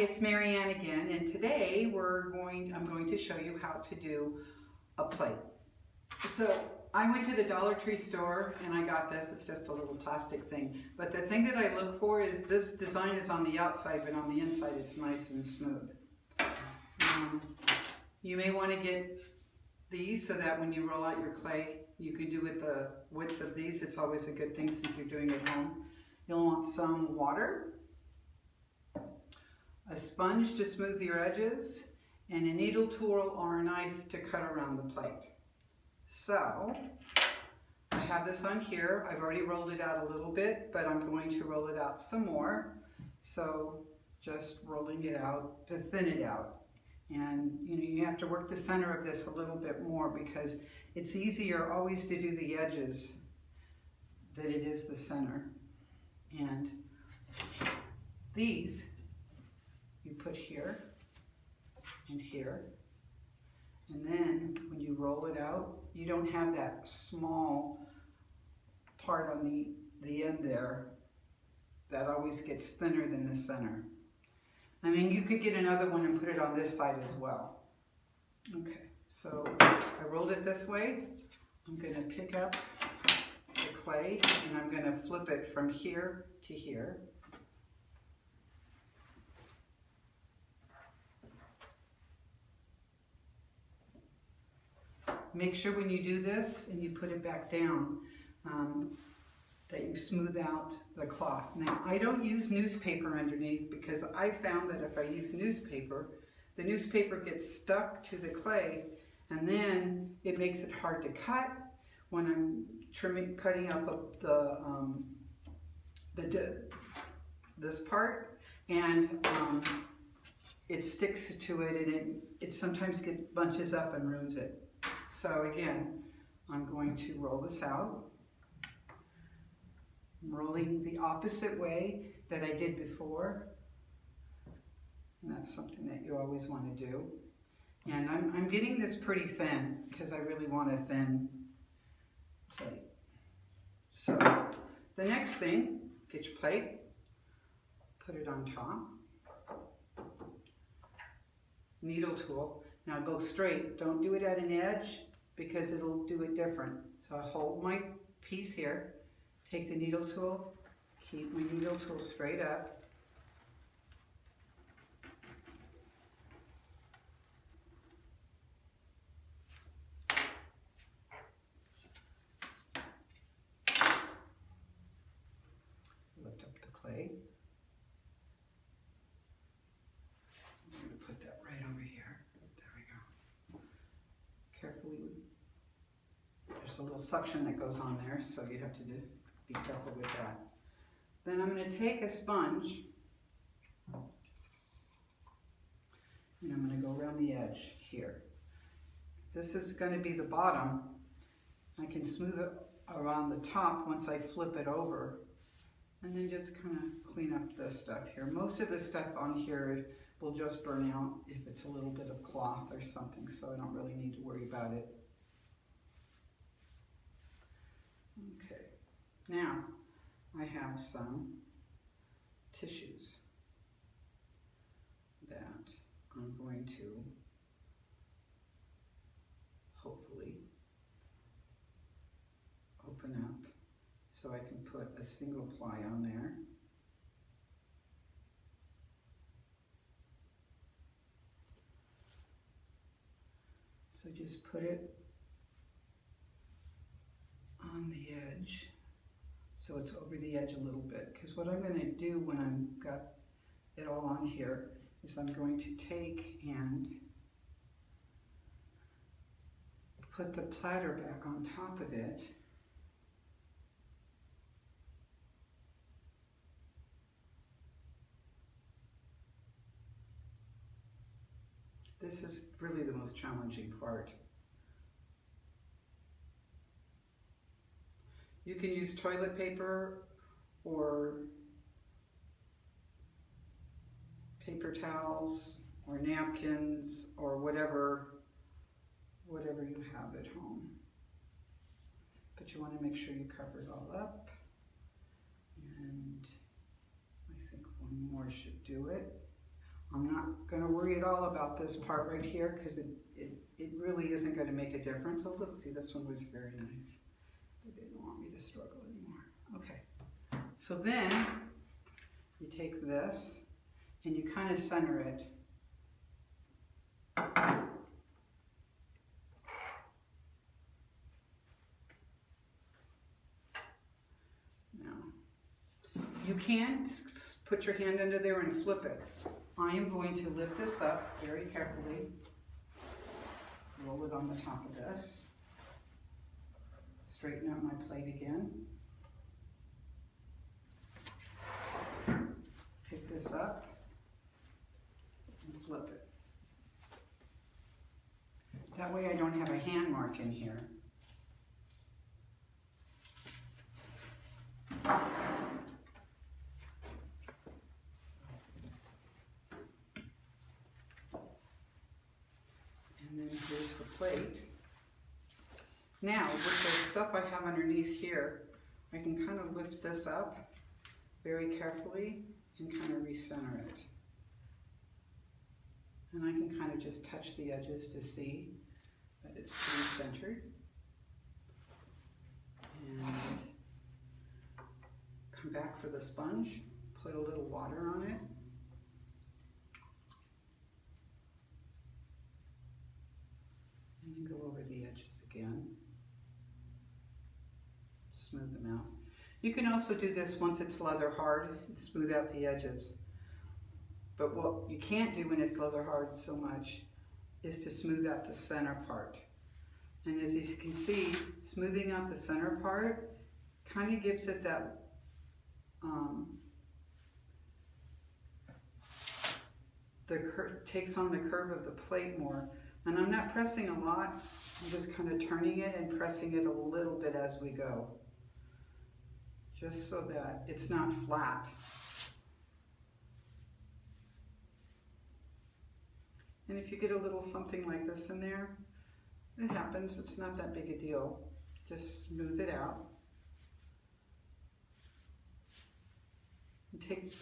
it's Marianne again, and today I'm going to show you how to do a plate. So I went to the Dollar Tree store and I got this. It's just a little plastic thing. But the thing that I look for is this design is on the outside, but on the inside it's nice and smooth. You may want to get these so that when you roll out your clay, you can do it the width of these. It's always a good thing since you're doing it at home. You'll want some water, a sponge to smooth your edges, and a needle tool or a knife to cut around the plate. So, I have this on here. I've already rolled it out a little bit, but I'm going to roll it out some more. So, just rolling it out to thin it out. And you have to work the center of this a little bit more because it's easier always to do the edges than it is the center. And these you put here and here, and then when you roll it out, you don't have that small part on the end there that always gets thinner than the center. I mean, you could get another one and put it on this side as well. Okay, so I rolled it this way. I'm going to pick up the clay and I'm going to flip it from here to here. Make sure when you do this and you put it back down that you smooth out the cloth. Now, I don't use newspaper underneath because I found that if I use newspaper, the newspaper gets stuck to the clay and then it makes it hard to cut when I'm cutting out this part, and it sticks to it and it sometimes bunches up and ruins it. So again, I'm going to roll this out. I'm rolling the opposite way that I did before. And that's something that you always want to do. And I'm getting this pretty thin because I really want a thin plate. So the next thing, get your plate, put it on top. Needle tool. Now go straight, don't do it at an edge because it'll do it different. So I hold my piece here, take the needle tool, keep my needle tool straight up. Lift up the clay. I'm going to put that right over here. Carefully, there's a little suction that goes on there, so you have to be careful with that. Then I'm going to take a sponge and I'm going to go around the edge here. This is going to be the bottom. I can smooth it around the top once I flip it over, and then just kind of clean up this stuff here. Most of the stuff on here will just burn out if it's a little bit of cloth or something, so I don't really need to worry about it. Okay, now I have some tissues that I'm going to hopefully open up so I can put a single ply on there. So just put it on the edge so it's over the edge a little bit, because what I'm going to do when I've got it all on here is I'm going to take and put the platter back on top of it. This is really the most challenging part. You can use toilet paper or paper towels or napkins or whatever you have at home. But you want to make sure you cover it all up. And I think one more should do it. I'm not gonna worry at all about this part right here because it really isn't gonna make a difference. Oh, look, see, this one was very nice. They didn't want me to struggle anymore. Okay, so then you take this and you kind of center it. You can put your hand under there and flip it. I am going to lift this up very carefully, roll it on the top of this, straighten out my plate again, pick this up and flip it. That way I don't have a hand mark in here. And then here's the plate. Now, with the stuff I have underneath here, I can kind of lift this up very carefully and kind of recenter it. And I can kind of just touch the edges to see that it's pretty centered. And come back for the sponge, put a little water on it. And then go over the edges again. Smooth them out. You can also do this once it's leather hard, smooth out the edges. But what you can't do when it's leather hard so much is to smooth out the center part. And as you can see, smoothing out the center part kind of gives it that takes on the curve of the plate more. And I'm not pressing a lot, I'm just kind of turning it and pressing it a little bit as we go. Just so that it's not flat. And if you get a little something like this in there, it happens, it's not that big a deal. Just smooth it out.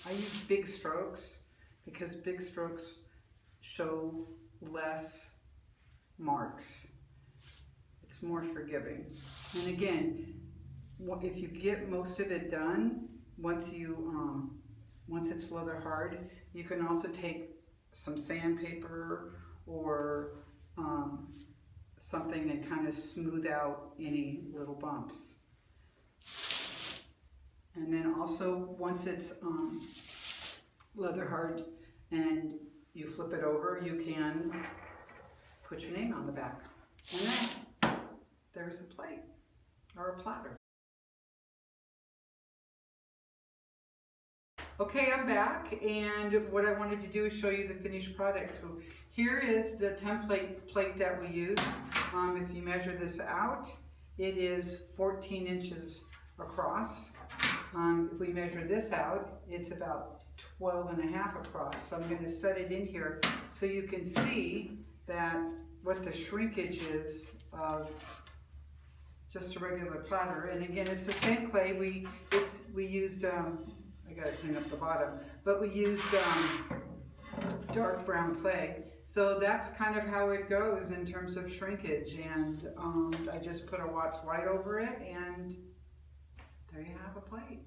I use big strokes because big strokes show less marks. It's more forgiving. And again, if you get most of it done, once it's leather hard, you can also take some sandpaper or something and kind of smooth out any little bumps. And then also, once it's leather hard and you flip it over, you can put your name on the back. And then there's a plate or a platter. Okay, I'm back, and what I wanted to do is show you the finished product. So here is the template plate that we used. If you measure this out, it is 14 inches across. If we measure this out, it's about 12.5 across. So I'm going to set it in here so you can see that what the shrinkage is of just a regular platter. And again, it's the same clay. We used I gotta clean up the bottom, but we used dark brown clay. So that's kind of how it goes in terms of shrinkage. And I just put a Watts White over it, and there you have a plate.